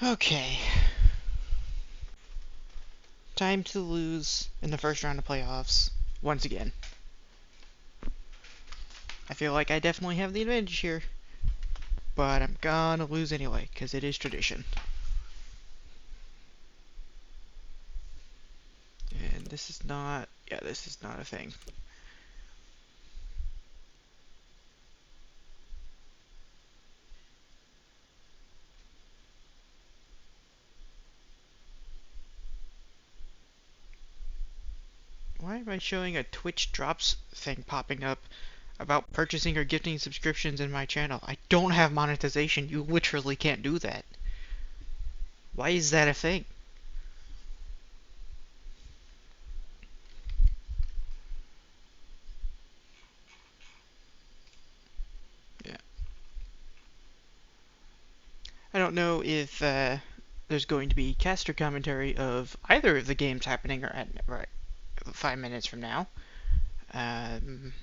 Okay. Time to lose in the first round of playoffs once again. I feel like I definitely have the advantage here, but I'm gonna lose anyway, because it is tradition. And this is not, yeah, this is not a thing. Why am I showing a Twitch drops thing popping up about purchasing or gifting subscriptions in my channel? I don't have monetization. You literally can't do that. Why is that a thing? Yeah. I don't know if there's going to be caster commentary of either of the games happening or at right 5 minutes from now. Um,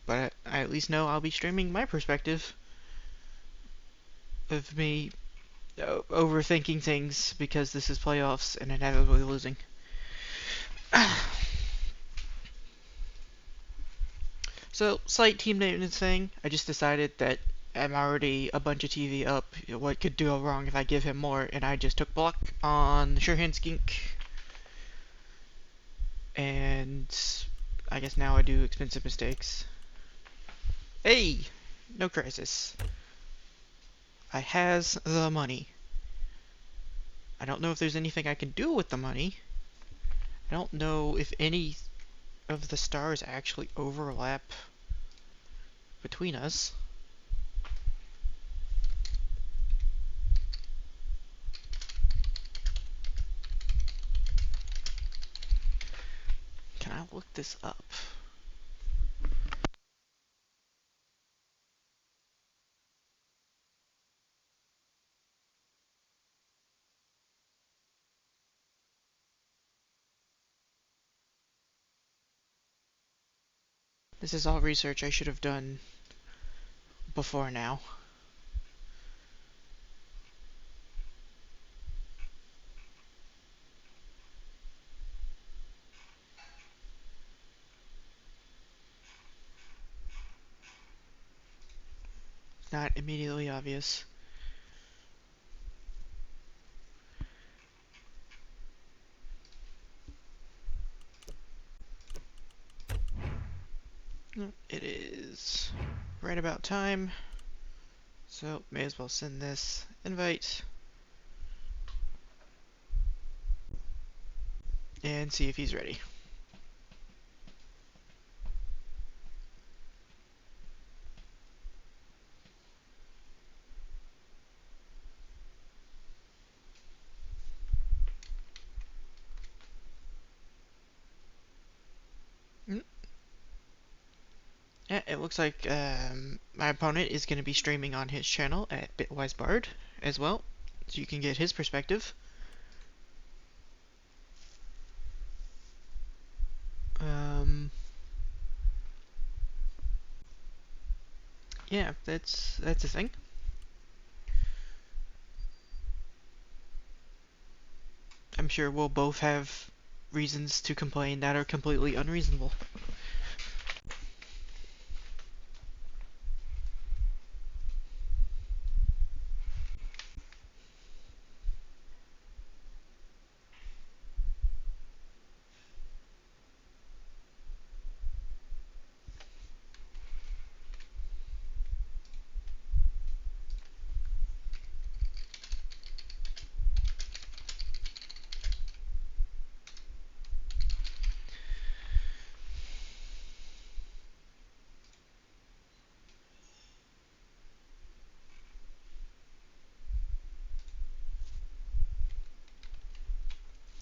but I at least know I'll be streaming my perspective of me overthinking things because this is playoffs and inevitably losing. So, slight team maintenance thing. I just decided that I'm already a bunch of TV up. What could go wrong if I give him more? And I just took block on the Surehand Skink. And I guess now I do expensive mistakes. Hey! No crisis. I has the money. I don't know if there's anything I can do with the money. I don't know if any of the stars actually overlap between us. Can I look this up? This is all research I should have done before now. Not immediately obvious. It is right about time, so may as well send this invite and see if he's ready. Yeah, it looks like my opponent is going to be streaming on his channel at BitwiseBard as well, so you can get his perspective. Yeah, that's a thing. I'm sure we'll both have reasons to complain that are completely unreasonable.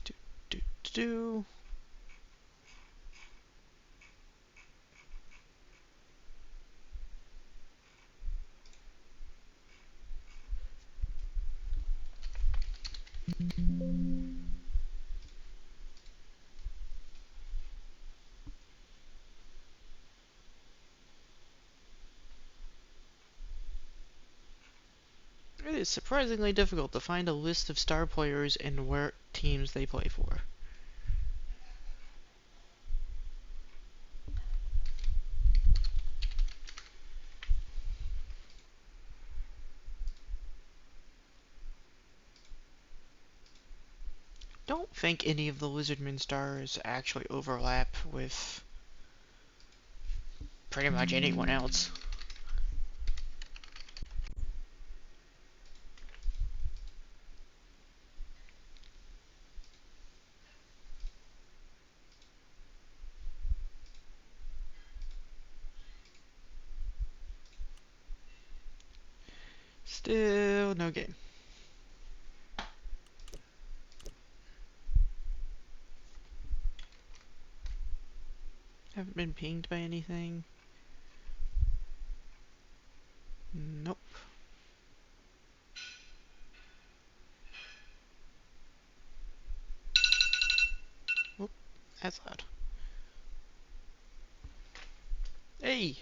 Do, do, do. It is surprisingly difficult to find a list of star players and where teams they play for. Don't think any of the Lizardman stars actually overlap with pretty much anyone else. Still no game. Haven't been pinged by anything. Nope. Whoop, that's loud. Hey!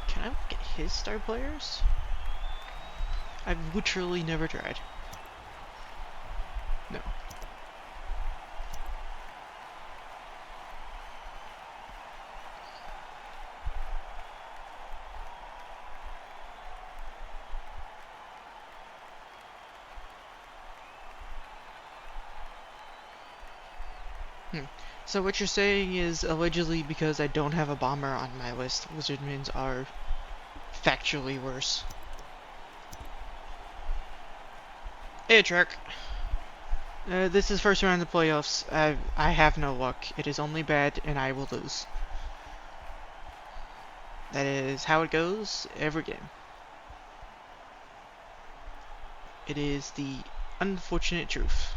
Can I look at his star players? I've literally never tried. No. So what you're saying is, allegedly because I don't have a bomber on my list, Lizardmans are factually worse. Hey, Truck. This is first round of the playoffs. I have no luck. It is only bad, and I will lose. That is how it goes every game. It is the unfortunate truth.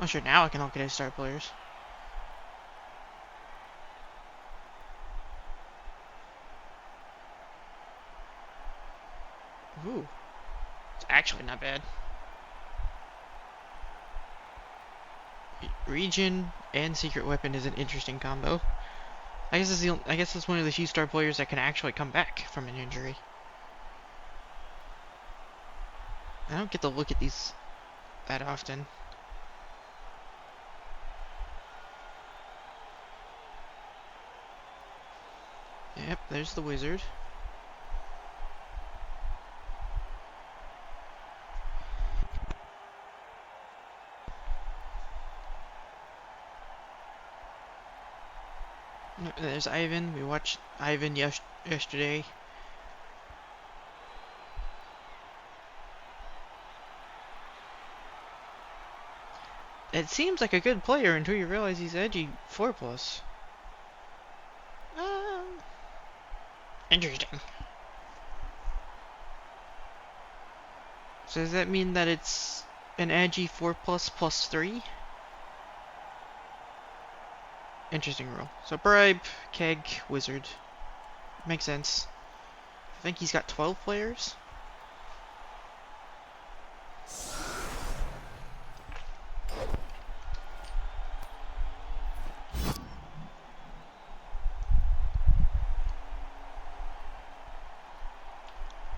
Oh sure, now I can look at his star players. Ooh. It's actually not bad. Region and secret weapon is an interesting combo. I guess it's one of the few star players that can actually come back from an injury. I don't get to look at these that often. Yep, there's the wizard. There's Ivan. We watched Ivan yesterday. It seems like a good player until you realize he's edgy 4+. Interesting. So does that mean that it's an edgy 4++3? Interesting rule. So bribe, keg, wizard. Makes sense. I think he's got 12 players.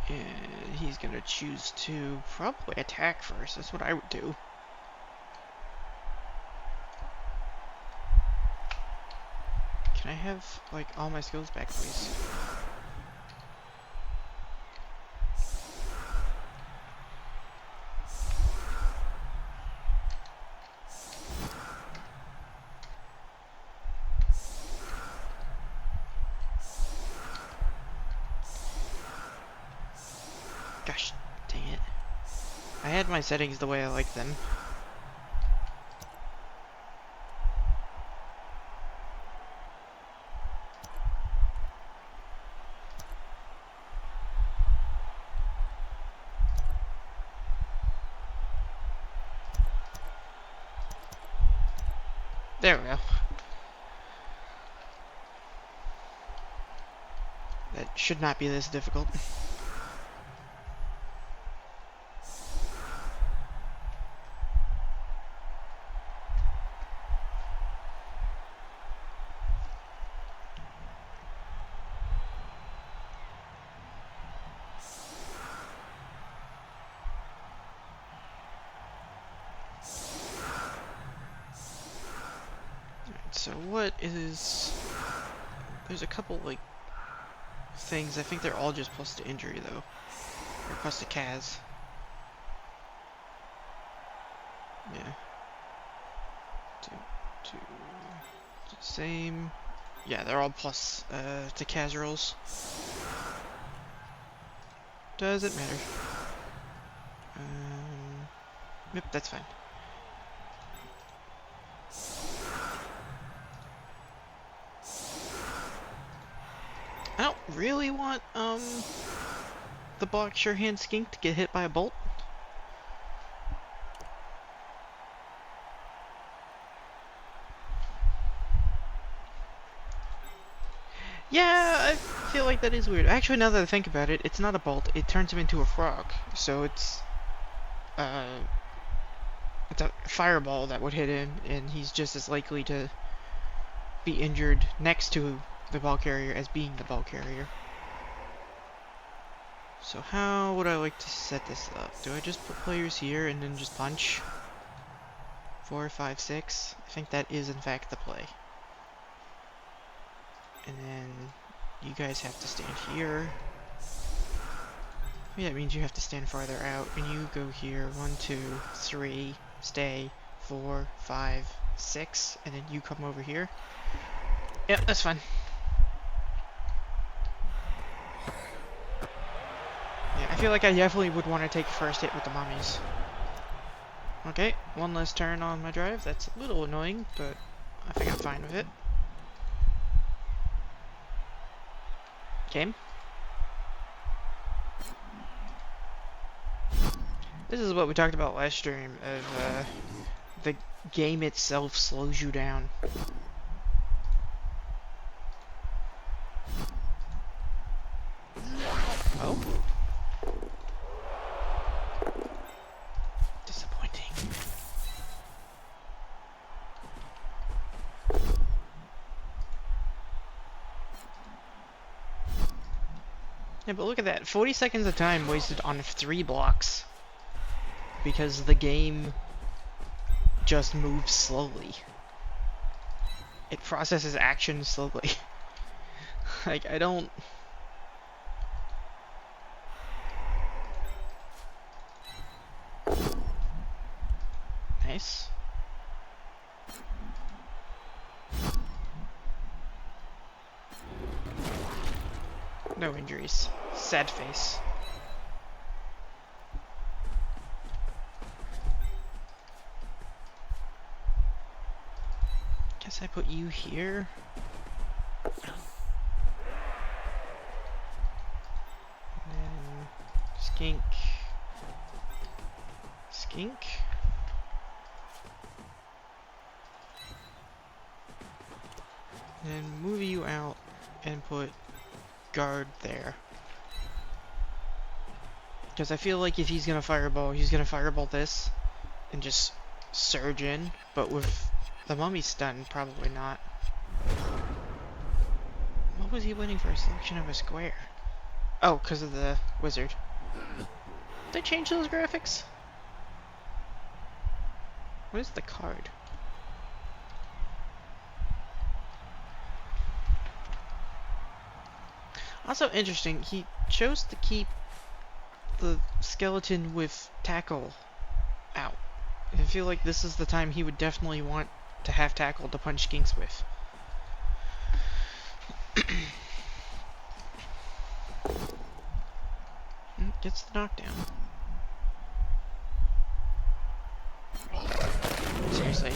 And he's gonna choose to probably attack first. That's what I would do. Can I have, like, all my skills back, please? Gosh, dang it. I had my settings the way I like them. There we go. That should not be this difficult. So what is... There's a couple, like, things. I think they're all just plus to injury, though. Or plus to Kaz. Yeah. Two. Same. Yeah, they're all plus to Kaz rolls. Doesn't matter. Yep, that's fine. I don't really want the Block Sure Hand Skink to get hit by a bolt. Yeah, I feel like that is weird. Actually, now that I think about it, it's not a bolt. It turns him into a frog. So it's a fireball that would hit him, and he's just as likely to be injured next to the ball carrier as being the ball carrier. So how would I like to set this up? Do I just put players here and then just punch? 4, 5, 6. I think that is in fact the play. And then you guys have to stand here. Yeah, it means you have to stand farther out. And you go here. 1, 2, 3. Stay. 4, 5, 6. And then you come over here. Yep, that's fine. Yeah, I feel like I definitely would want to take first hit with the mummies. Okay, one less turn on my drive. That's a little annoying, but I think I'm fine with it. Game. This is what we talked about last stream, of the game itself slows you down. Oh? Disappointing. Yeah, but look at that. 40 seconds of time wasted on 3 blocks. Because the game just moves slowly. It processes action slowly. Like, I don't... Nice. No injuries. Sad face. Guess I put you here. And then skink. Skink. And move you out and put guard there. Because I feel like if he's gonna fireball this and just surge in, but with the mummy stun, probably not. What was he waiting for a selection of a square? Oh, because of the wizard. Did they change those graphics? What is the card? Also interesting, he chose to keep the skeleton with tackle out. I feel like this is the time he would definitely want to have tackle to punch skinks with. Gets the knockdown. Seriously.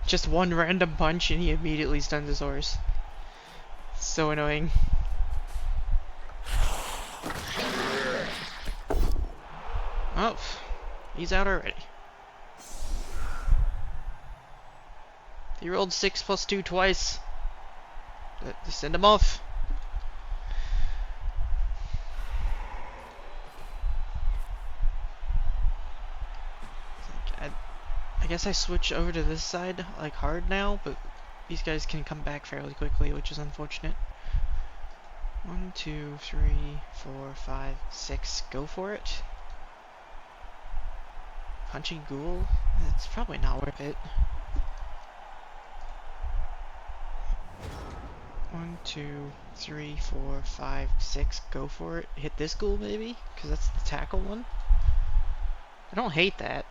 Just one random punch and he immediately stuns his horse. So annoying. Oh, he's out already. He rolled 6 + 2 twice. Just send him off. I guess I switch over to this side like hard now, but these guys can come back fairly quickly, which is unfortunate. 1, 2, 3, 4, 5, 6. Go for it. Punchy ghoul? That's probably not worth it. 1, 2, 3, 4, 5, 6. Go for it. Hit this ghoul maybe? Because that's the tackle one. I don't hate that.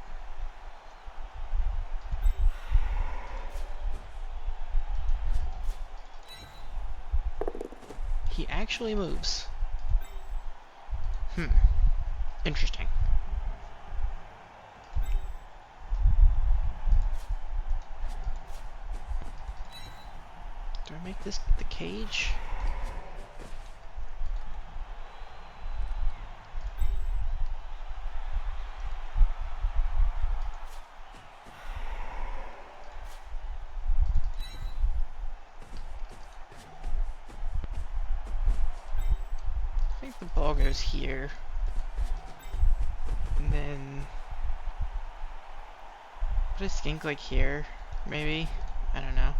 He actually moves. Interesting. Do I make this the cage? I think the ball goes here. And then put a skink like here, maybe? I don't know.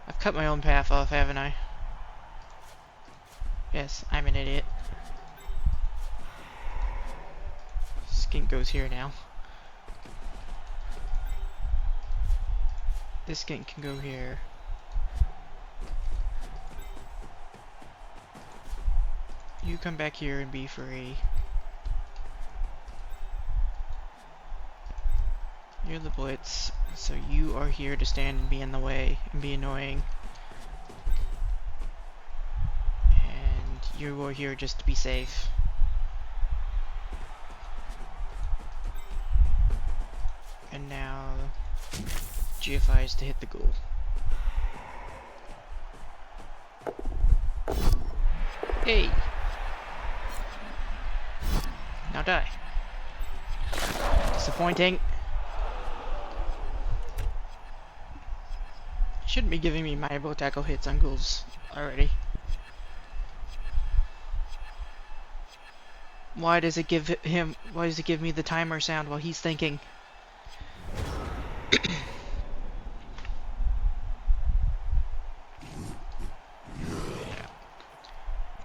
I've cut my own path off, haven't I? Yes, I'm an idiot. Skink goes here now. This skink can go here. You come back here and be free. You're the blitz, so you are here to stand and be in the way and be annoying. And you are here just to be safe. And now GFI is to hit the ghoul. Hey! Now die. Disappointing. Shouldn't be giving me my able tackle hits on ghouls already. Why does it give me the timer sound while he's thinking?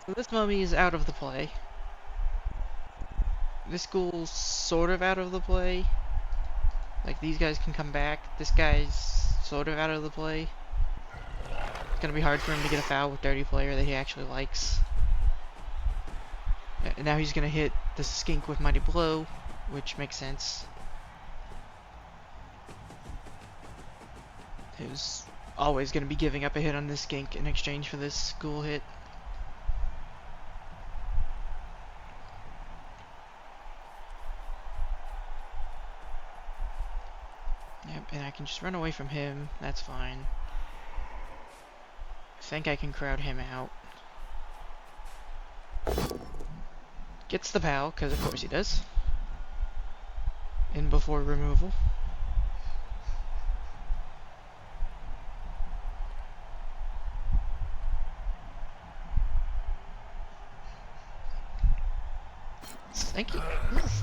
So this mummy is out of the play. This ghoul's sort of out of the play. Like, these guys can come back. This guy's sort of out of the play. It's gonna be hard for him to get a foul with Dirty Player that he actually likes. And now he's gonna hit the skink with Mighty Blow, which makes sense. He was always gonna be giving up a hit on this skink in exchange for this ghoul hit. Yep, and I can just run away from him, that's fine. I think I can crowd him out. Gets the POW, because of course he does. In before removal.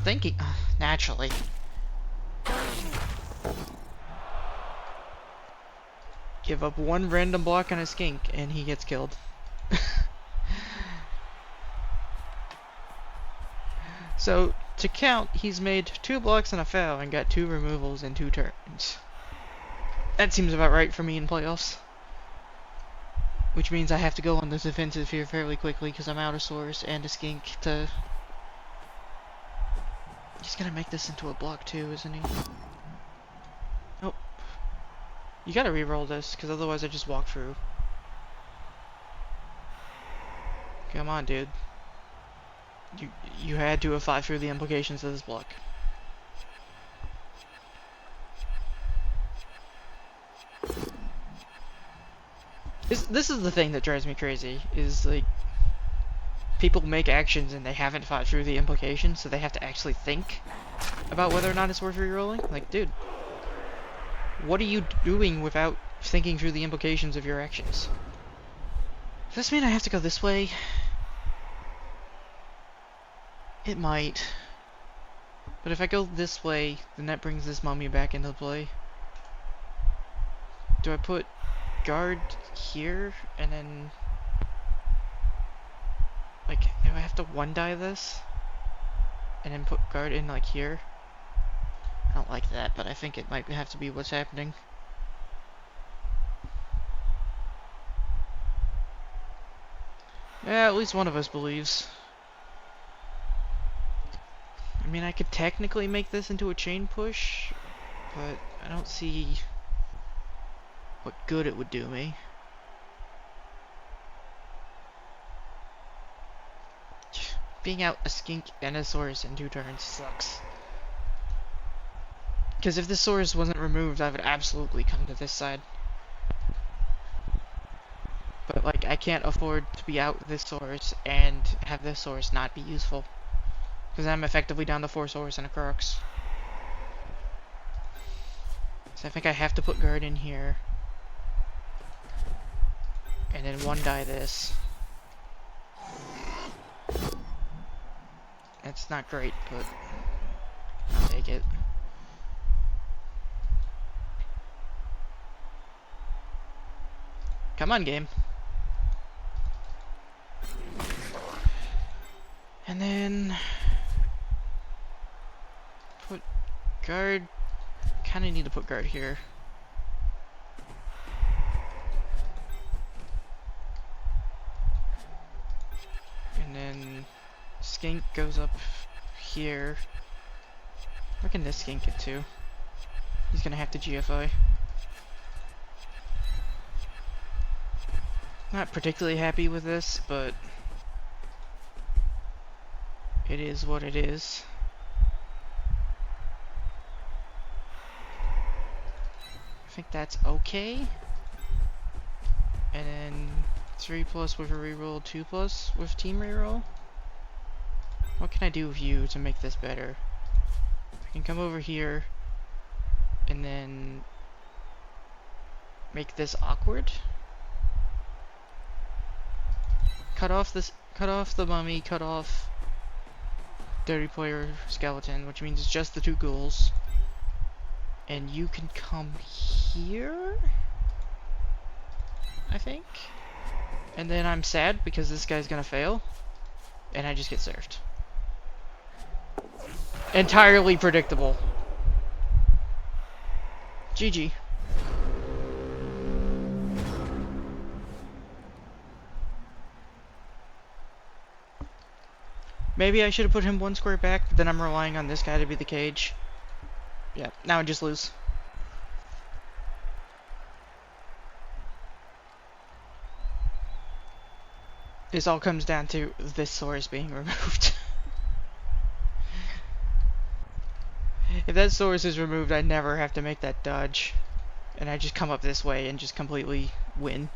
Thinking, naturally. Give up one random block on a skink, and he gets killed. So, to count, he's made 2 blocks and a foul, and got 2 removals in 2 turns. That seems about right for me in playoffs. Which means I have to go on the defensive here fairly quickly, because I'm out of source and a skink to... He's gonna make this into a block too, isn't he? Oh. You gotta re-roll this, because otherwise I just walk through. Come on, dude. You had to have fought through the implications of this block. This is the thing that drives me crazy, is like people make actions and they haven't thought through the implications, so they have to actually think about whether or not it's worth re-rolling. Like, dude, what are you doing without thinking through the implications of your actions? Does this mean I have to go this way? It might. But if I go this way, then that brings this mummy back into play. Do I put guard here and then... Like, do I have to 1-die this? And then put guard in like here? I don't like that, but I think it might have to be what's happening. Yeah, at least one of us believes. I mean, I could technically make this into a chain push, but I don't see what good it would do me. Being out a skink and a Saurus in 2 turns sucks. Because if this Saurus wasn't removed, I would absolutely come to this side. But, like, I can't afford to be out this Saurus and have this Saurus not be useful. Because I'm effectively down to 4 Saurus and a Crux. So I think I have to put guard in here. And then 1-die this. It's not great, but I'll take it. Come on, game. And then put guard. Kind of need to put guard here. And then skink goes up here. Where can this skink get to? He's gonna have to GFI. Not particularly happy with this, but it is what it is. I think that's okay. And then 3+ with a reroll, 2+ with team reroll. What can I do with you to make this better? I can come over here and then make this awkward. Cut off the mummy, cut off dirty player skeleton, which means it's just the 2 ghouls. And you can come here, I think. And then I'm sad because this guy's gonna fail, and I just get served. Entirely predictable. GG. Maybe I should have put him 1 square back, but then I'm relying on this guy to be the cage. Yeah, now I just lose. This all comes down to this Saurus being removed. If that Saurus is removed, I never have to make that dodge. And I just come up this way and just completely win.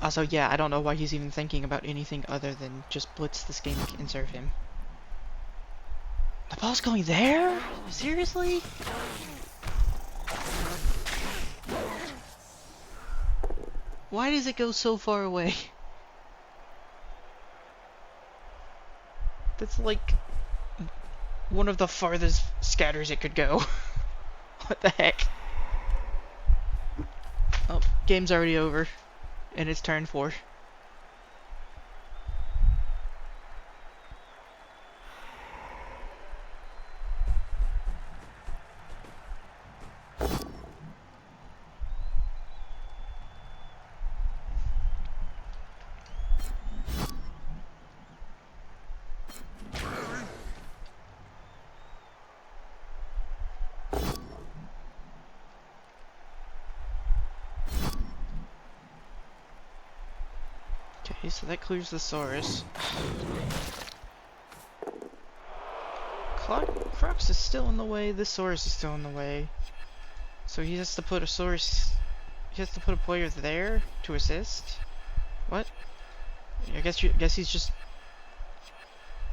Also, yeah, I don't know why he's even thinking about anything other than just blitz the skink and serve him. The ball's going there? Seriously? Why does it go so far away? That's like one of the farthest scatters it could go. What the heck? Oh, game's already over. And it's turn 4. Okay, so that clears the Saurus. Crux is still in the way, this Saurus is still in the way. So he has to put a Saurus... He has to put a player there to assist? What? I guess he's just...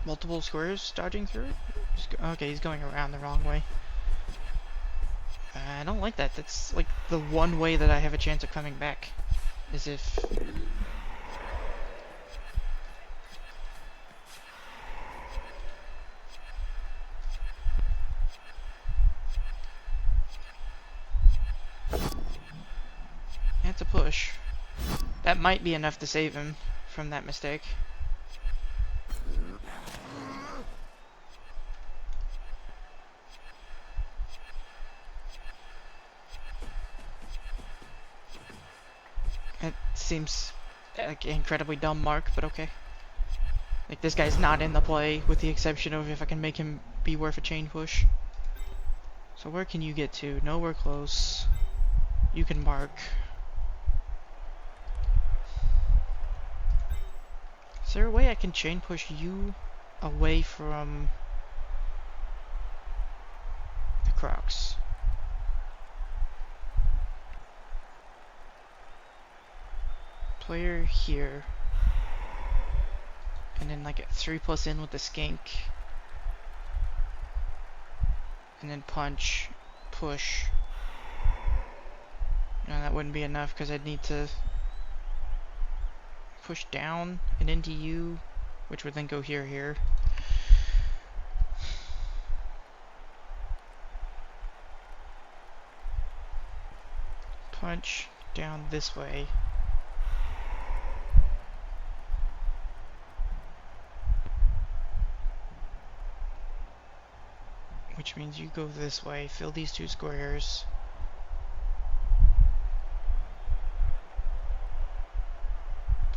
multiple squares dodging through? Okay, he's going around the wrong way. I don't like that. That's like the one way that I have a chance of coming back. Is if... That's a push. That might be enough to save him from that mistake. seems like an incredibly dumb mark, but okay. Like, this guy's not in the play, with the exception of if I can make him be worth a chain push. So where can you get to? Nowhere close. You can mark. Is there a way I can chain push you away from the Crocs? Player here. And then like a 3+ in with the skink. And then punch, push. No, that wouldn't be enough because I'd need to push down and into you, which would then go here. Punch down this way. Which means you go this way, fill these 2 squares.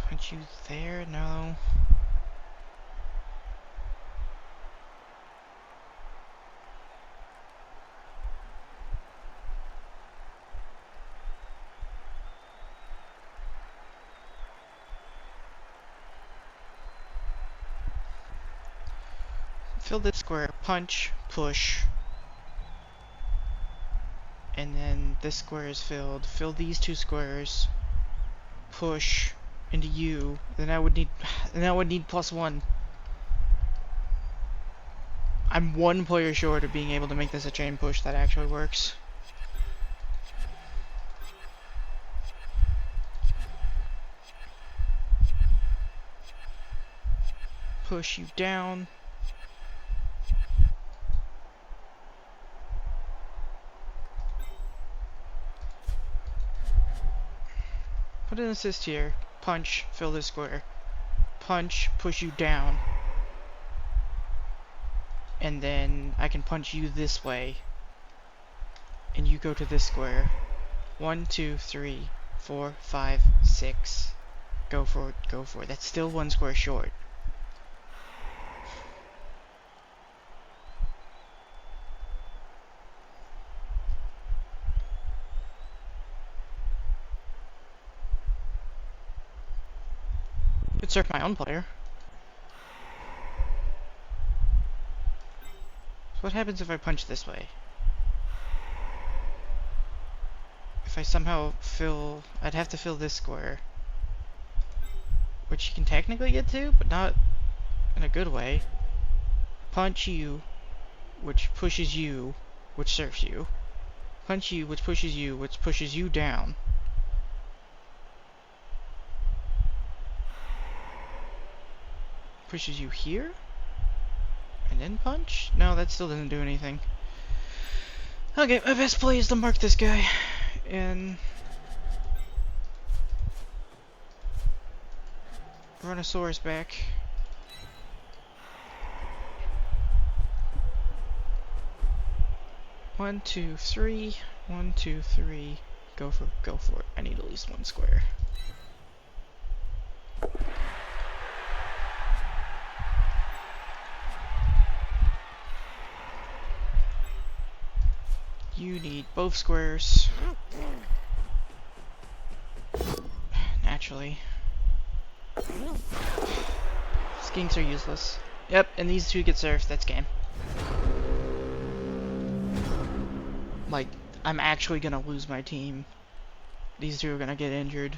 Punch you there? No. Fill this square, punch, push. And then this square is filled. Fill these 2 squares. Push into you. Then I would need +1. I'm 1 player short of being able to make this a chain push that actually works. Push you down. Put an assist here. Punch, fill this square. Punch, push you down. And then I can punch you this way. And you go to this square. 1, 2, 3, 4, 5, 6. Go for it, go for it. That's still 1 square short. Could serve my own player. So what happens if I punch this way? If I somehow fill... I'd have to fill this square. Which you can technically get to, but not in a good way. Punch you, which pushes you, which serves you. Punch you, which pushes you down. Pushes you here? And then punch? No, that still doesn't do anything. Okay, my best play is to mark this guy. And... Brontosaurus back. One, two, three. 1, 2, 3. Go for it. I need at least 1 square. You need both squares. Naturally. Skinks are useless. Yep, and these 2 get served. That's game. Like, I'm actually gonna lose my team. These 2 are gonna get injured.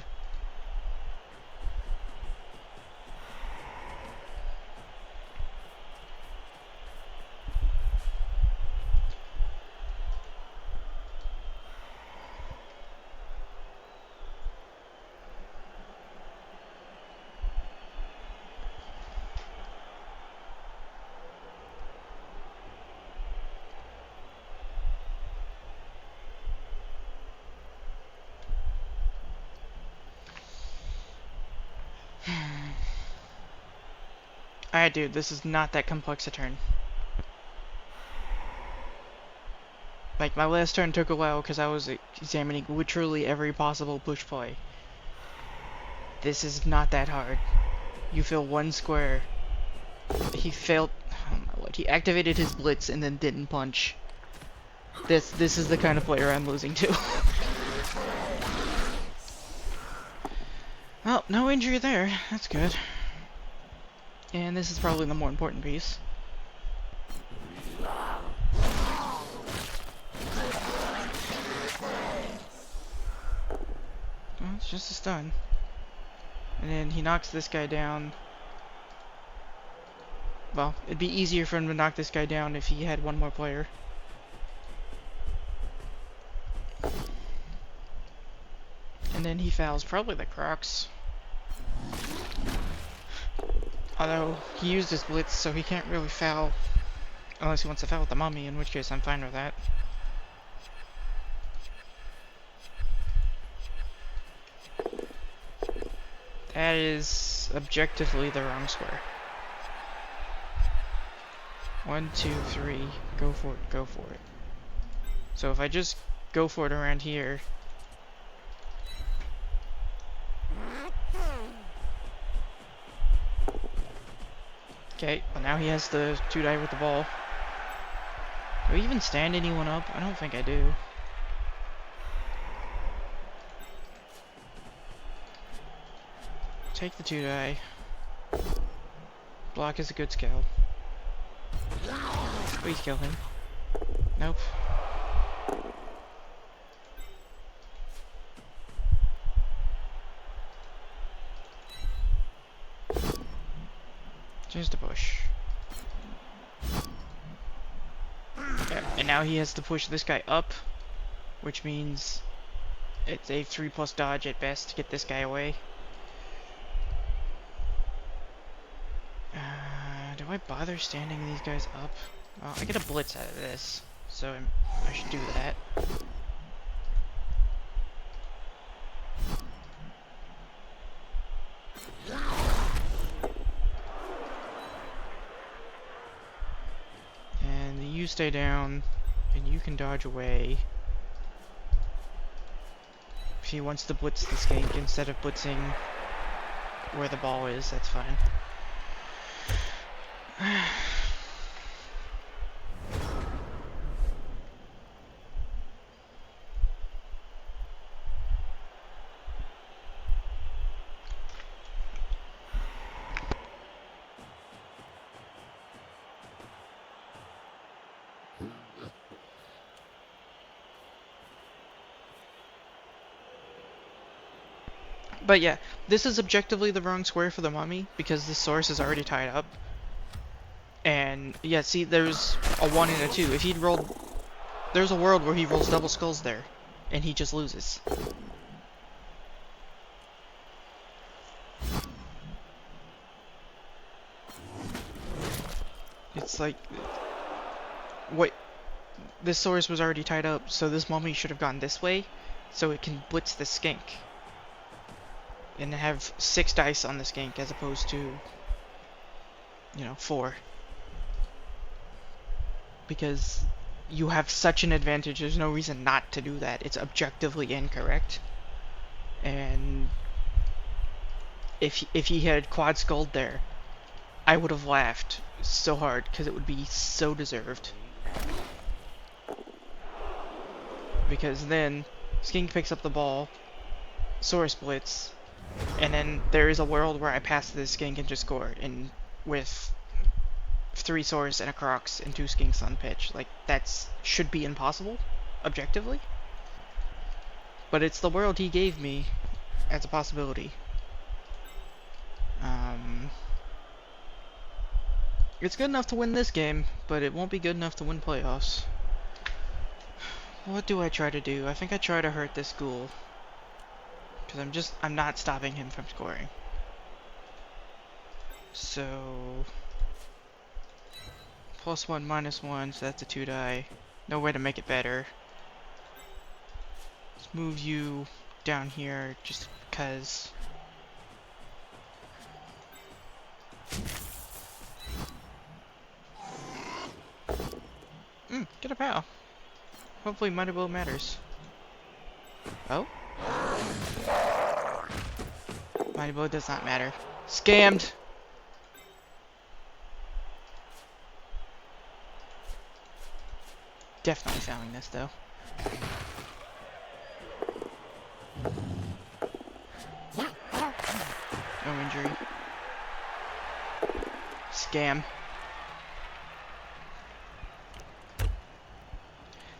Alright, dude, this is not that complex a turn. Like, my last turn took a while because I was examining literally every possible push play. This is not that hard. You fill one square. He failed. Oh my lord. He activated his blitz and then didn't punch. This is the kind of player I'm losing to. Well, no injury there. That's good. And this is probably the more important piece. Well, it's just a stun. And then he knocks this guy down. Well, it'd be easier for him to knock this guy down if he had one more player. And then he fouls probably the Crocs. Although, he used his blitz, so he can't really foul unless he wants to foul with the mummy, in which case I'm fine with that. That is objectively the wrong square. 1, 2, 3, go for it, go for it. So if I just go for it around here... Okay, well now he has the 2-die with the ball. Do I even stand anyone up? I don't think I do. Take the 2-die. Block is a good skill. Please kill him. Nope. Just a push. Yeah, and now he has to push this guy up, which means it's a 3+ dodge at best to get this guy away. Do I bother standing these guys up? Well, I get a blitz out of this, so I should do that. And you stay down, and you can dodge away. If he wants to blitz the skink instead of blitzing where the ball is, that's fine. But yeah, this is objectively the wrong square for the mummy, because the source is already tied up. And, yeah, see, there's a 1 and a 2. If he'd rolled... There's a world where he rolls double skulls there, and he just loses. It's like... Wait, this source was already tied up, so this mummy should have gone this way, so it can blitz the skink. And have 6 dice on the skink as opposed to, you know, 4. Because you have such an advantage, there's no reason not to do that. It's objectively incorrect. And if he had quad skulled there, I would have laughed so hard because it would be so deserved. Because then skink picks up the ball, source blitz, and then there is a world where I pass this skink and just score, and with 3 swords and a crocs and 2 skinks on pitch. Like, that's should be impossible, objectively. But it's the world he gave me as a possibility. It's good enough to win this game, but it won't be good enough to win playoffs. What do I try to do? I think I try to hurt this ghoul. Because I'm not stopping him from scoring. So... +1, -1, so that's a 2-die. No way to make it better. Let's move you down here, just because... Get a POW. Hopefully Mighty Blow matters. Oh? My vote does not matter. Scammed! Definitely fouling this, though. No injury. Scam.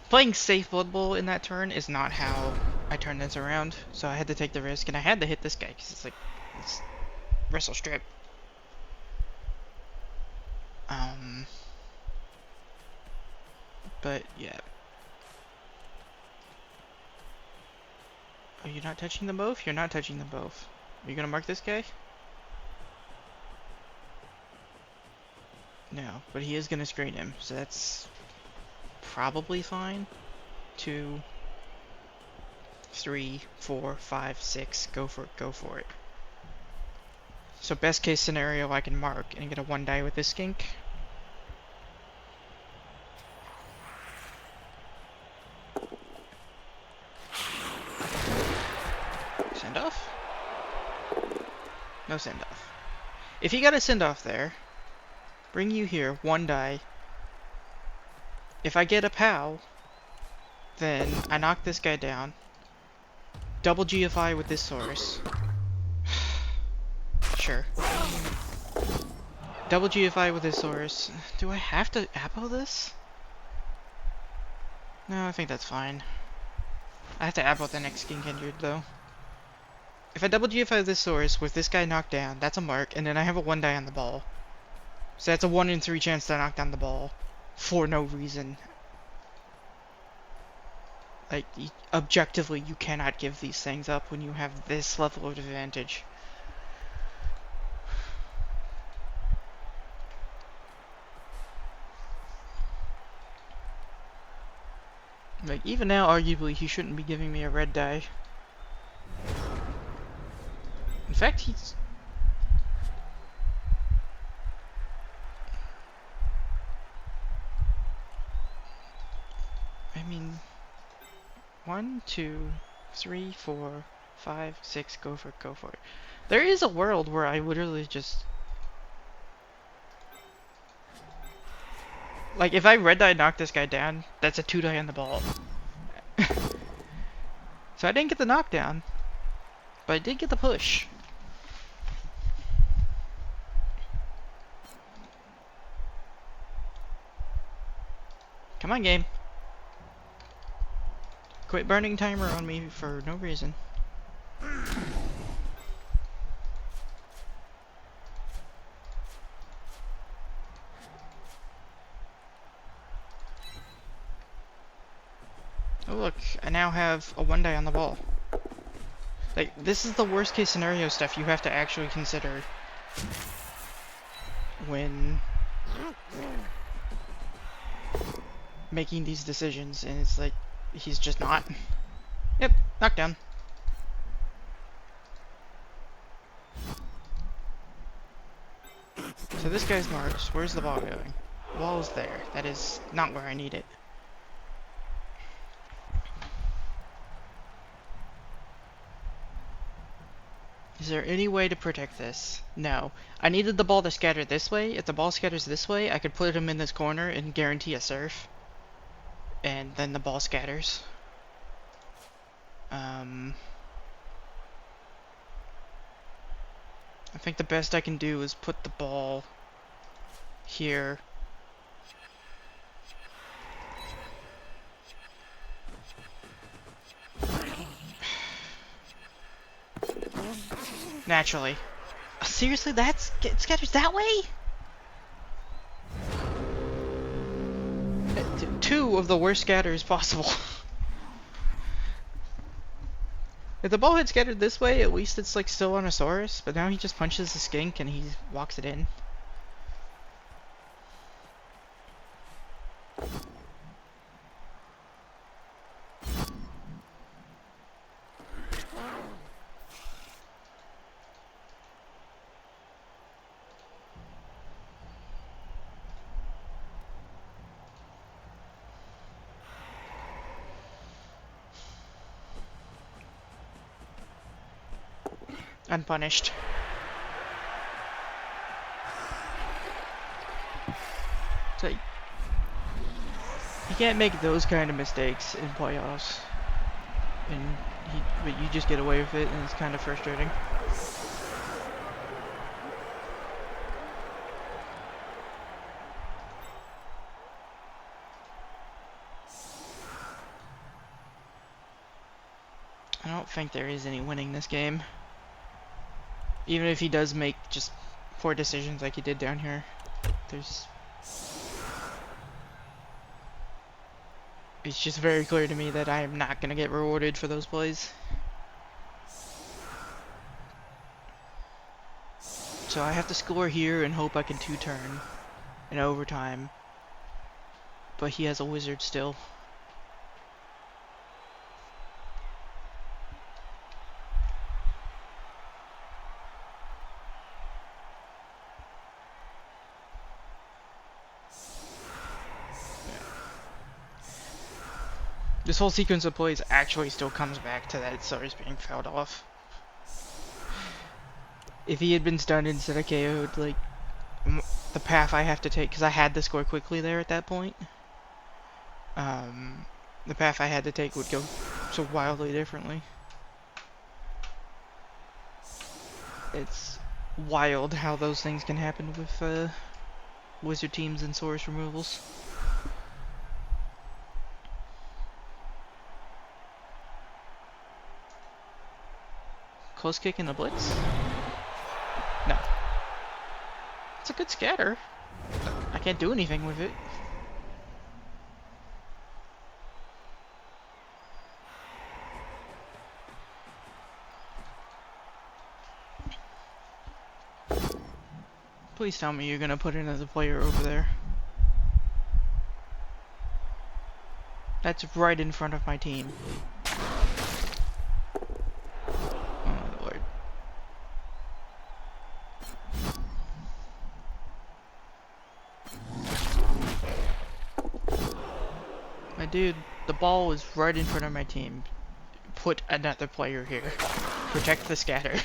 Playing safe Blood Bowl in that turn is not how I turn this around, so I had to take the risk, and I had to hit this guy, because it's like, it's wrestle strip. But, yeah. Are you not touching them both? You're not touching them both. Are you gonna mark this guy? No, but he is gonna screen him, so that's probably fine. 2, 3, 4, 5, 6. Go for it, go for it. So best case scenario, I can mark and get a 1 die with this skink. Send off? No send off. If he got a send off there, bring you here, 1 die. If I get a POW, then I knock this guy down. Double GFI with this source. Sure. Double GFI with this source. Do I have to Apo this? No, I think that's fine. I have to Apo the next King Kindred, though. If I double GFI this source with this guy knocked down, that's a mark, and then I have a 1 die on the ball. So that's a 1 in 3 chance to knock down the ball. For no reason. Like, objectively, you cannot give these things up when you have this level of advantage. Like, even now, arguably, he shouldn't be giving me a red die. In fact, he's... I mean... 1, 2, 3, 4, 5, 6, go for it, go for it. There is a world where I literally just... Like, if I red die knock this guy down, that's a 2 die on the ball. So I didn't get the knockdown, but I did get the push. Come on, game. Quit burning timer on me for no reason. Oh look, I now have a 1 die on the ball. Like, this is the worst case scenario stuff you have to actually consider when making these decisions, and it's like, he's just not. Yep, knockdown. So this guy's marked. Where's the ball going? The ball is there. That is not where I need it. Is there any way to protect this? No. I needed the ball to scatter this way. If the ball scatters this way, I could put him in this corner and guarantee a surf. And then the ball scatters. I think the best I can do is put the ball here. Naturally. Seriously, it scatters that way? Two of the worst scatters possible. If the ball had scattered this way, at least it's like still on a Saurus, but now he just punches the skink and he walks it in. unpunished. So you can't make those kind of mistakes in playoffs, but you just get away with it, and it's kind of frustrating. I don't think there is any winning this game. Even if he does make just poor decisions like he did down here, it's just very clear to me that I am not going to get rewarded for those plays. So I have to score here and hope I can two-turn in overtime. But he has a wizard still. This whole sequence of plays actually still comes back to that Salamand3rs being fouled off. If he had been stunned instead of KO'd, like, the path I have to take, because I had to score quickly there at that point, the path I had to take would go so wildly differently. It's wild how those things can happen with wizard teams and source removals. Close kick in the blitz? No. It's a good scatter. I can't do anything with it. Please tell me you're gonna put another player over there. That's right in front of my team. Oh Lord. My dude, the ball is right in front of my team. Put another player here. Protect the scatter.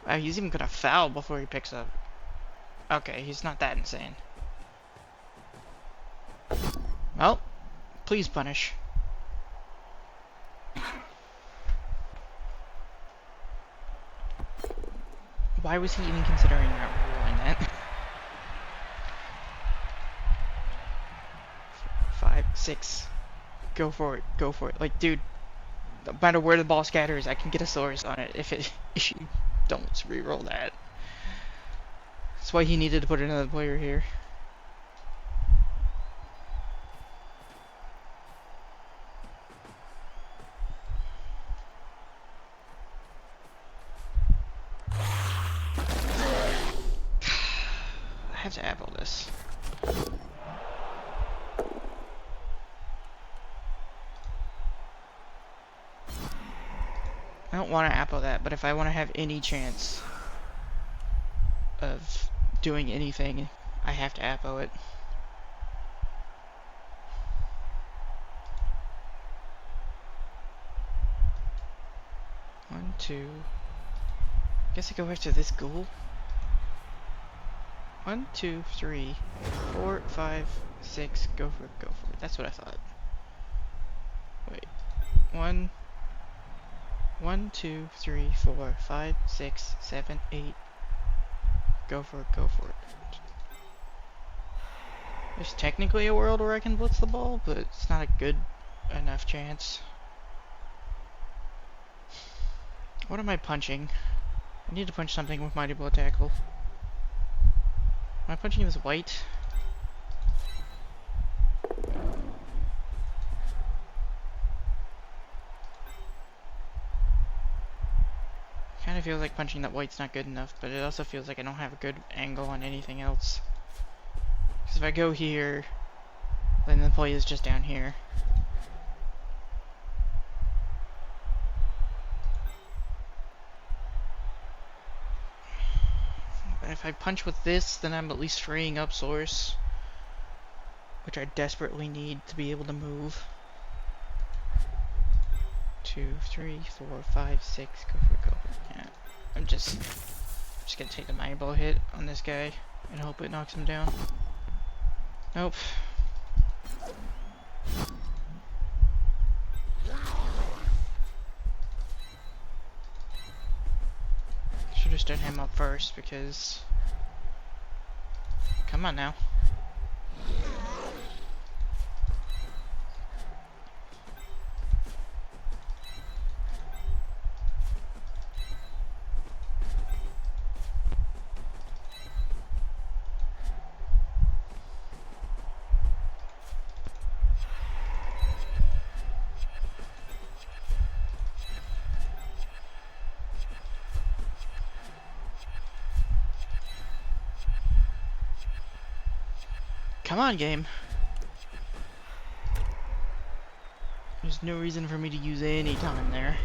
Oh, he's even gonna foul before he picks up. Okay, he's not that insane. Well, please punish. Why was he even considering not ruling that? 5, 6. Go for it. Go for it. Like, dude, no matter where the ball scatters, I can get a source on it if you don't re-roll that. That's why he needed to put another player here. I have to apple this. I don't want to apple that, but if I want to have any chance of doing anything, I have to apple it. One, two. Guess I go after this ghoul. 1, 2, 3, 4, 5, 6. Go for it. Go for it. That's what I thought. Wait. 1, 2, 3, 4, 5, 6, 7, 8. Go for it. Go for it. There's technically a world where I can blitz the ball, but it's not a good enough chance. What am I punching? I need to punch something with Mighty Blow Tackle. Am I punching this white? Kind of feels like punching that white's not good enough, but it also feels like I don't have a good angle on anything else. Because if I go here, then the play is just down here. But if I punch with this, then I'm at least freeing up source. which I desperately need to be able to move. 2, 3, 4, 5, 6. Go for it, go for it. Yeah. I'm just gonna take the Mighty Blow hit on this guy and hope it knocks him down. Nope. Should have stood him up first because... Come on now. Come on, game. There's no reason for me to use any time there.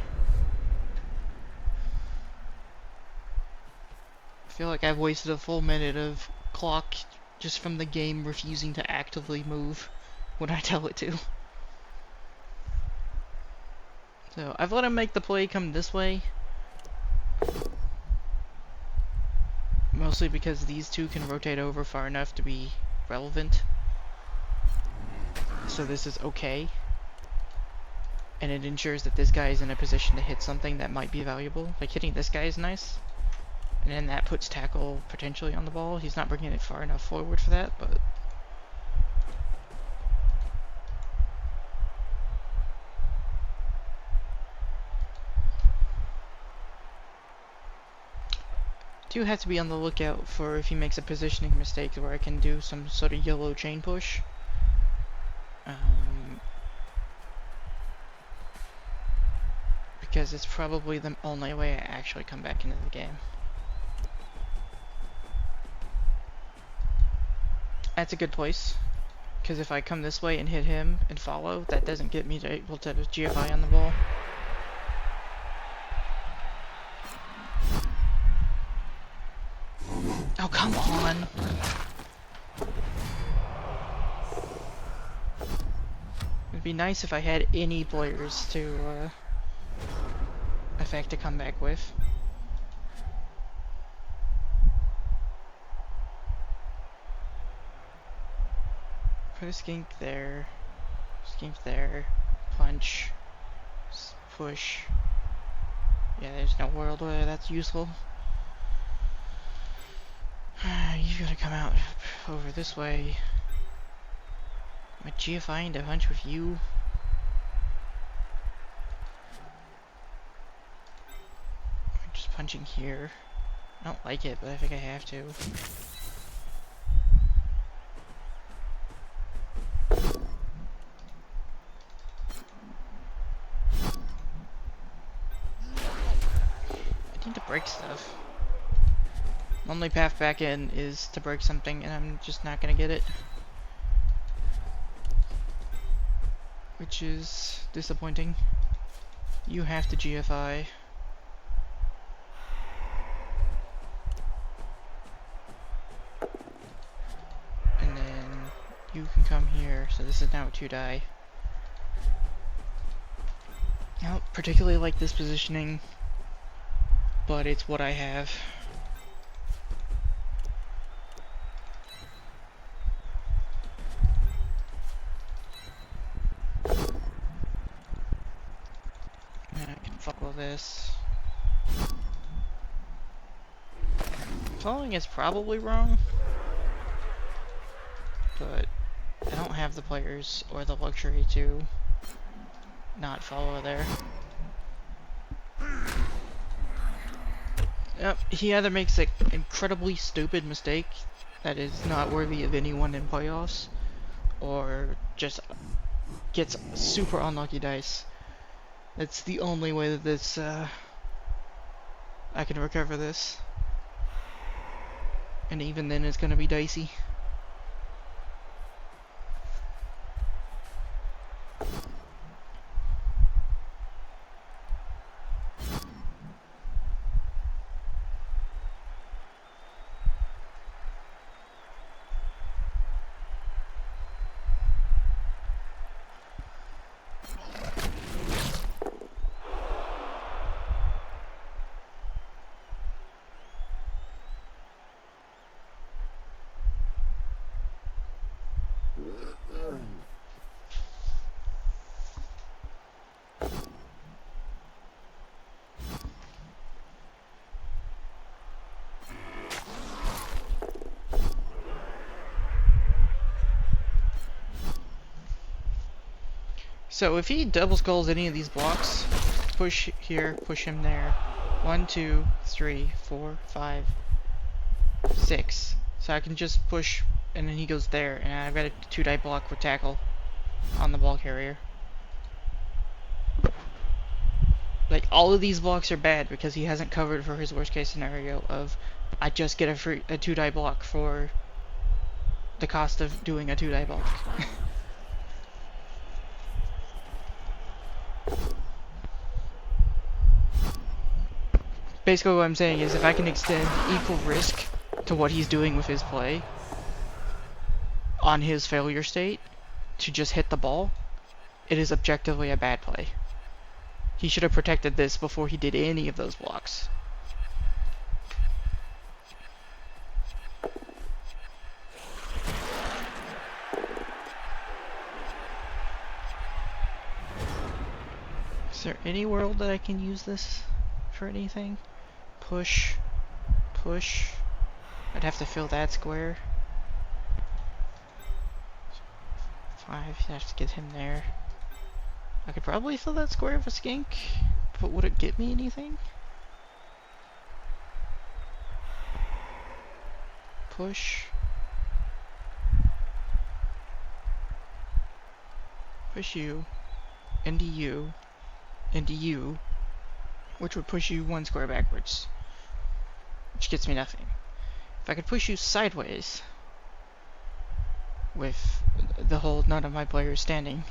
I feel like I've wasted a full minute of clock just from the game refusing to actively move when I tell it to. So, I've let him make the play come this way. Mostly because these two can rotate over far enough to be relevant. So this is okay. And it ensures that this guy is in a position to hit something that might be valuable. Like hitting this guy is nice. And then that puts tackle potentially on the ball. He's not bringing it far enough forward for that, but... do have to be on the lookout for if he makes a positioning mistake where I can do some sort of yellow chain push. Because it's probably the only way I actually come back into the game. That's a good place. Because if I come this way and hit him and follow, that doesn't get me able to GFI on the ball. Oh, come on! It'd be nice if I had any players to effect to come back with. Put a skink there, punch, push. Yeah, there's no world where that's useful. You gotta come out over this way. Am I GFIing to punch with you? I'm just punching here. I don't like it, but I think I have to. I need to break stuff. The only path back in is to break something, and I'm just not gonna get it. Which is disappointing. You have to GFI. And then you can come here, so this is now a 2-die. I don't particularly like this positioning, but it's what I have. This. Following is probably wrong, but I don't have the players or the luxury to not follow there. Yep, he either makes an incredibly stupid mistake that is not worthy of anyone in playoffs, or just gets super unlucky dice. That's the only way that this, I can recover this. And even then it's gonna be dicey. So if he double skulls any of these blocks, push here, push him there. 1, 2, 3, 4, 5, 6. So I can just push, and then he goes there, and I've got a 2-die block with tackle on the ball carrier. Like, all of these blocks are bad because he hasn't covered for his worst case scenario of I just get a 2-die block for the cost of doing a 2-die block. Basically what I'm saying is if I can extend equal risk to what he's doing with his play on his failure state to just hit the ball, it is objectively a bad play. He should have protected this before he did any of those blocks. Is there any world that I can use this for anything? Push, push. I'd have to fill that square. 5, I'd have to get him there. I could probably fill that square with a skink, but would it get me anything? Push. Push you. Into you. Into you. Which would push you 1 square backwards. Which gets me nothing. If I could push you sideways with the whole none of my players standing.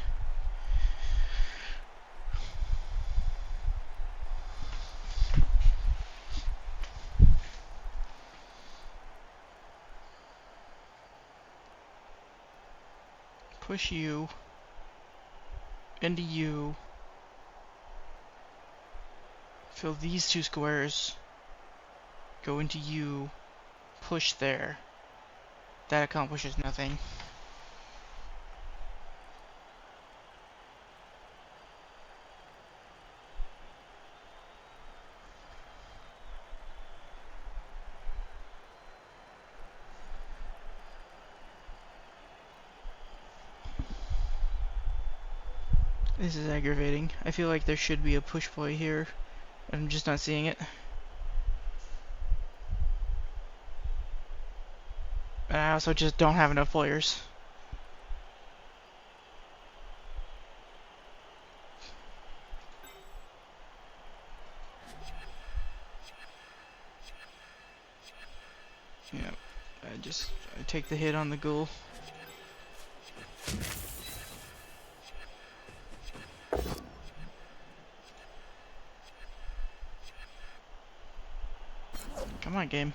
Push you into you. Fill these 2 squares. Go into you. Push there. That accomplishes nothing. This is aggravating. I feel like there should be a push play here. I'm just not seeing it. And I also just don't have enough players. Yeah, I take the hit on the ghoul. Come on, game.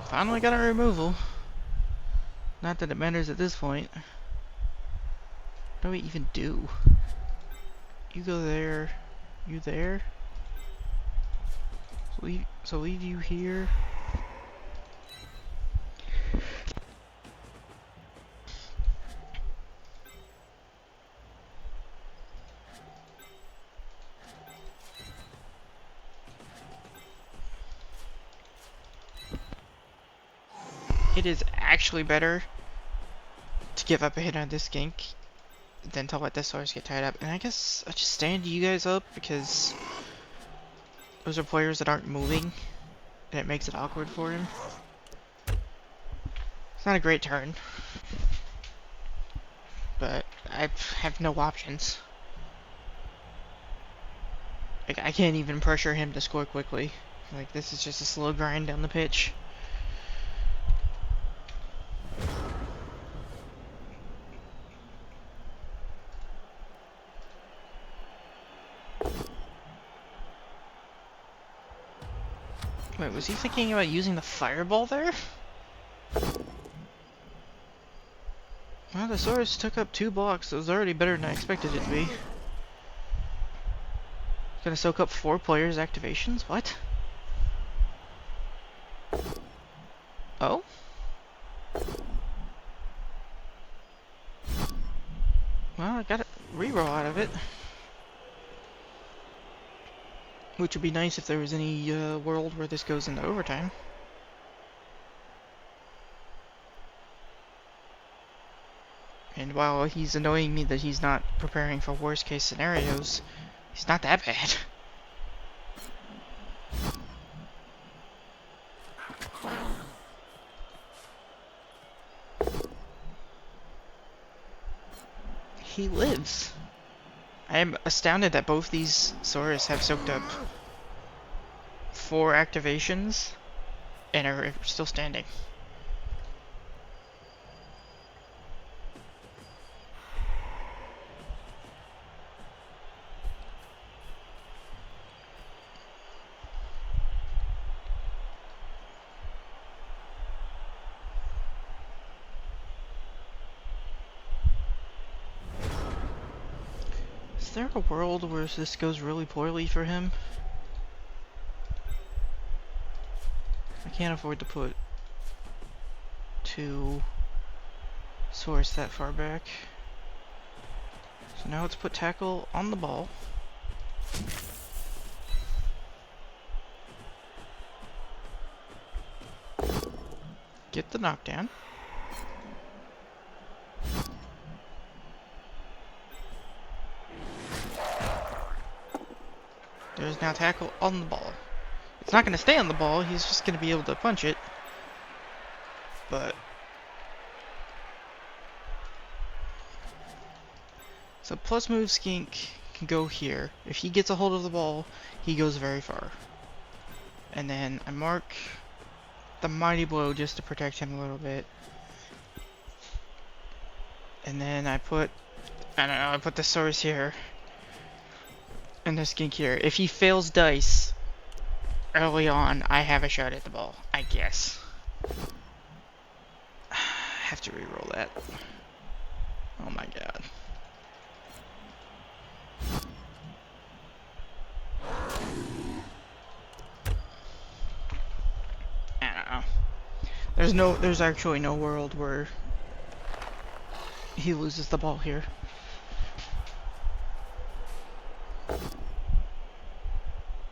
Finally got a removal. Not that it matters at this point. What do we even do? You go there. You there? So leave you here. It is actually better to give up a hit on this skink than to let the Salamand3rs get tied up. And I guess I just stand you guys up because those are players that aren't moving and it makes it awkward for him. It's not a great turn, but I have no options. Like, I can't even pressure him to score quickly. Like, this is just a slow grind down the pitch. Wait, was he thinking about using the fireball there? Well, the Salamand3rs took up 2 blocks. It was already better than I expected it to be. Gonna soak up 4 players' activations? What? Which would be nice if there was any world where this goes into overtime. And while he's annoying me that he's not preparing for worst case scenarios, he's not that bad. He lives. I am astounded that both these Saurus have soaked up 4 activations and are still standing. Is there a world where this goes really poorly for him? I can't afford to put 2 Saurus that far back. So now let's put tackle on the ball. Get the knockdown. There's now tackle on the ball. It's not going to stay on the ball, he's just going to be able to punch it. But... so plus move Skink can go here. If he gets a hold of the ball, he goes very far. And then I mark the Mighty Blow just to protect him a little bit. And then I put... I don't know, I put the Saurus here. And the Skink here. If he fails dice early on, I have a shot at the ball, I guess. I have to reroll that. Oh my god. I don't know. There's actually no world where he loses the ball here.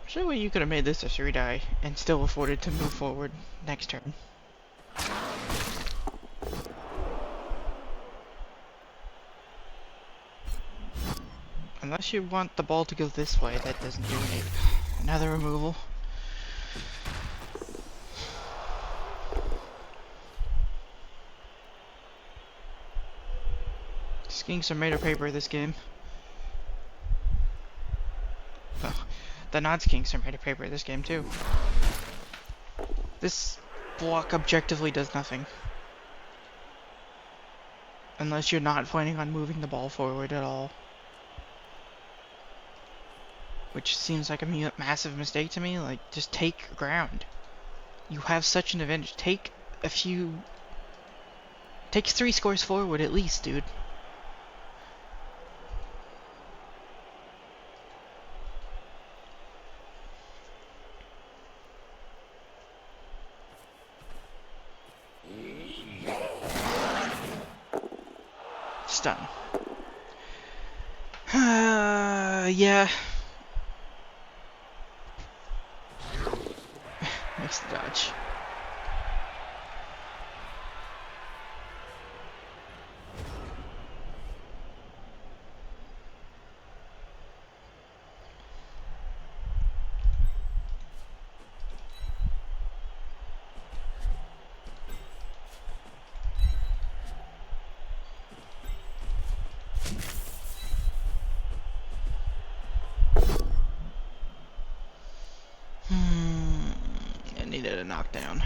Surely you could have made this a 3-die and still afforded to move forward next turn. Unless you want the ball to go this way, that doesn't do it. Another removal. Skinks are made of paper this game. Well, the non-skinks are made of paper this game too. This block objectively does nothing. Unless you're not planning on moving the ball forward at all. Which seems like a massive mistake to me. Like, just take ground. You have such an advantage. Take 3 scores forward at least, dude. Stun. Yeah. Makes the dodge. I needed a knockdown.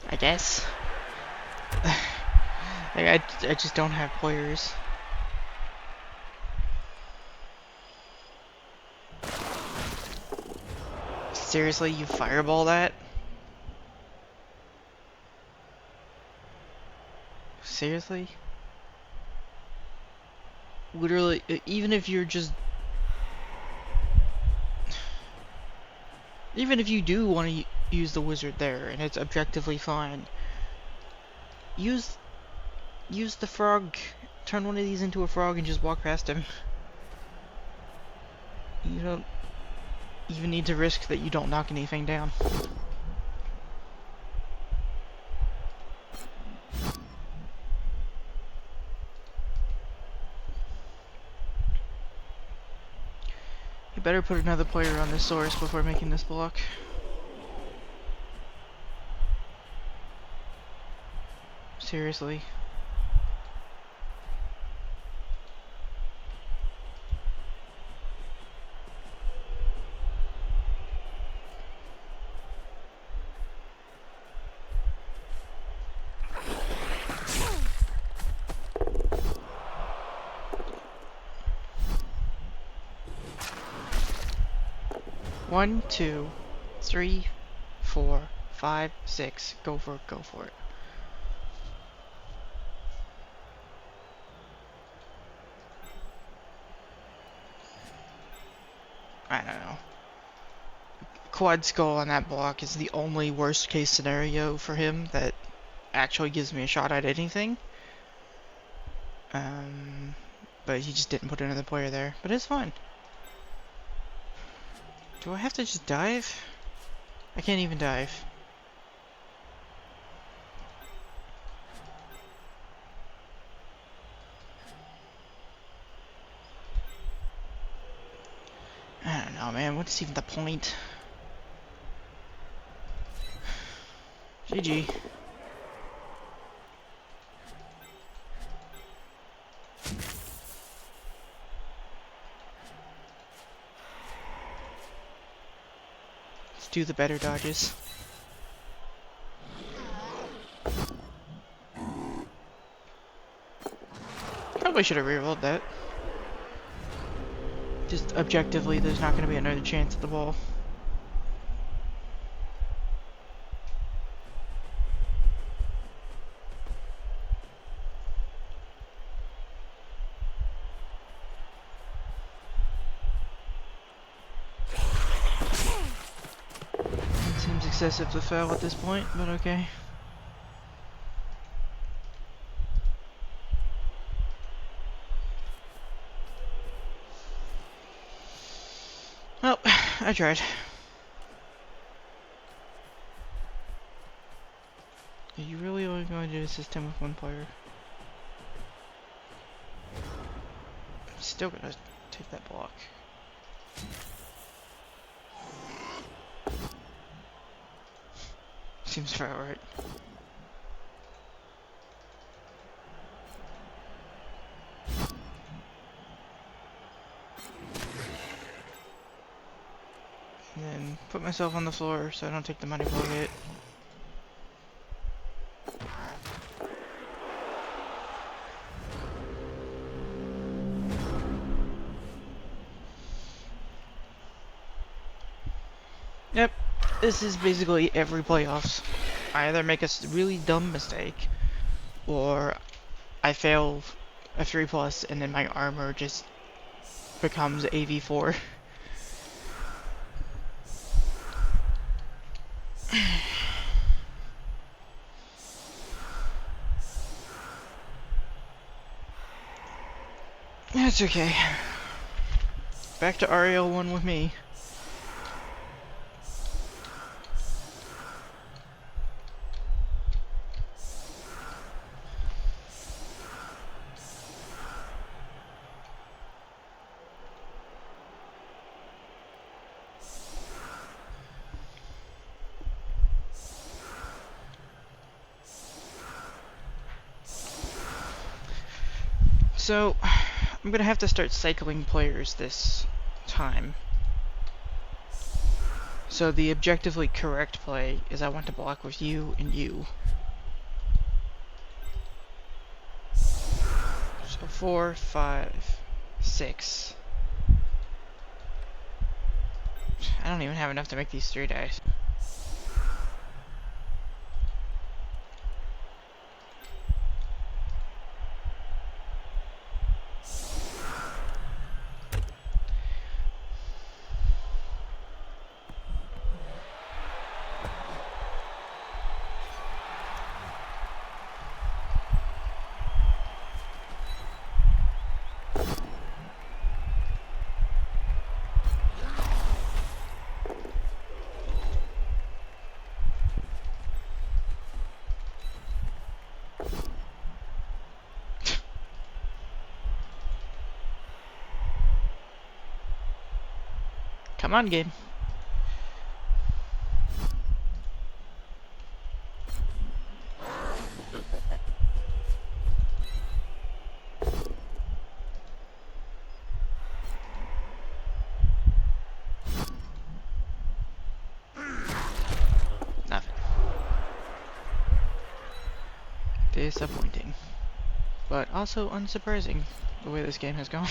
I guess. Like, I just don't have players. Seriously, you fireball that? Seriously? literally, even if you're just... Even if you do want to use the wizard there, and it's objectively fine, use the frog. Turn one of these into a frog and just walk past him. You don't even need to risk that you don't knock anything down. You better put another player on this source before making this block. Seriously. One, two, three, 4, 5, 6. Go for it, go for it. I don't know. Quad skull on that block is the only worst case scenario for him that actually gives me a shot at anything. But he just didn't put another player there. But it's fine. Do I have to just dive? I can't even dive. I don't know, man. What's even the point? GG. Let's do the better dodges. Probably should have rerolled that. Just objectively, there's not going to be another chance at the ball. Seems excessive to fail at this point, but okay. Well, I tried. Are you really only going to do a system with one player? I'm still gonna take that block. Seems fair, right? And then put myself on the floor so I don't take the money blow hit. Yep, this is basically every playoffs. I either make a really dumb mistake, or I fail a 3+ and then my armor just becomes AV4. That's okay. Back to REL1 with me. So, I'm gonna have to start cycling players this time. So the objectively correct play is I want to block with you and you. So 4, 5, 6. I don't even have enough to make these 3 dice. Come on, game. Nothing. Disappointing. But also unsurprising, the way this game has gone.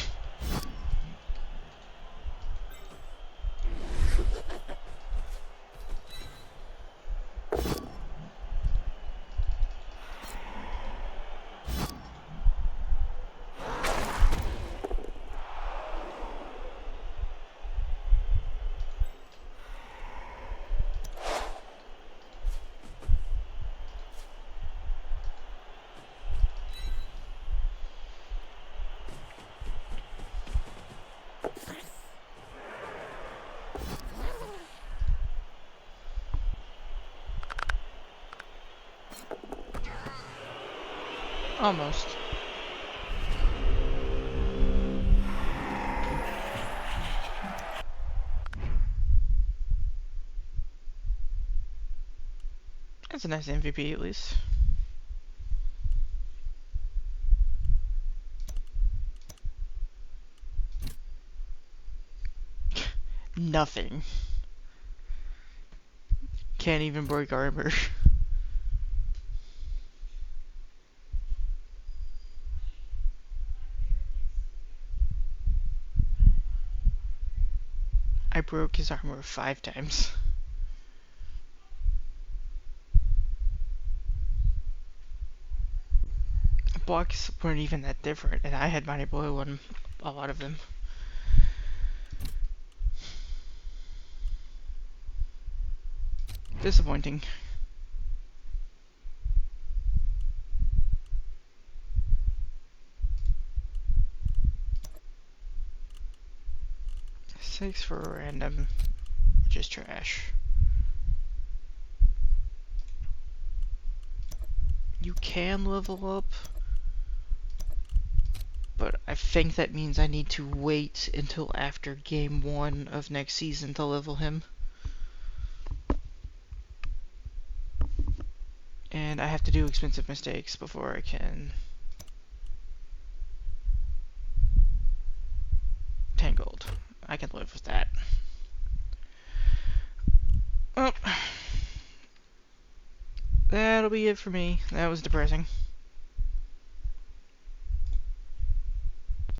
Almost. That's a nice MVP at least. Nothing. Can't even break armor. I broke his armor 5 times. Blocks weren't even that different, and I had Mighty Blow on a lot of them. Disappointing. Six for a random, which is trash. You can level up, but I think that means I need to wait until after game 1 of next season to level him. And I have to do expensive mistakes before I can Tangled. I can live with that. Well, that'll be it for me. That was depressing.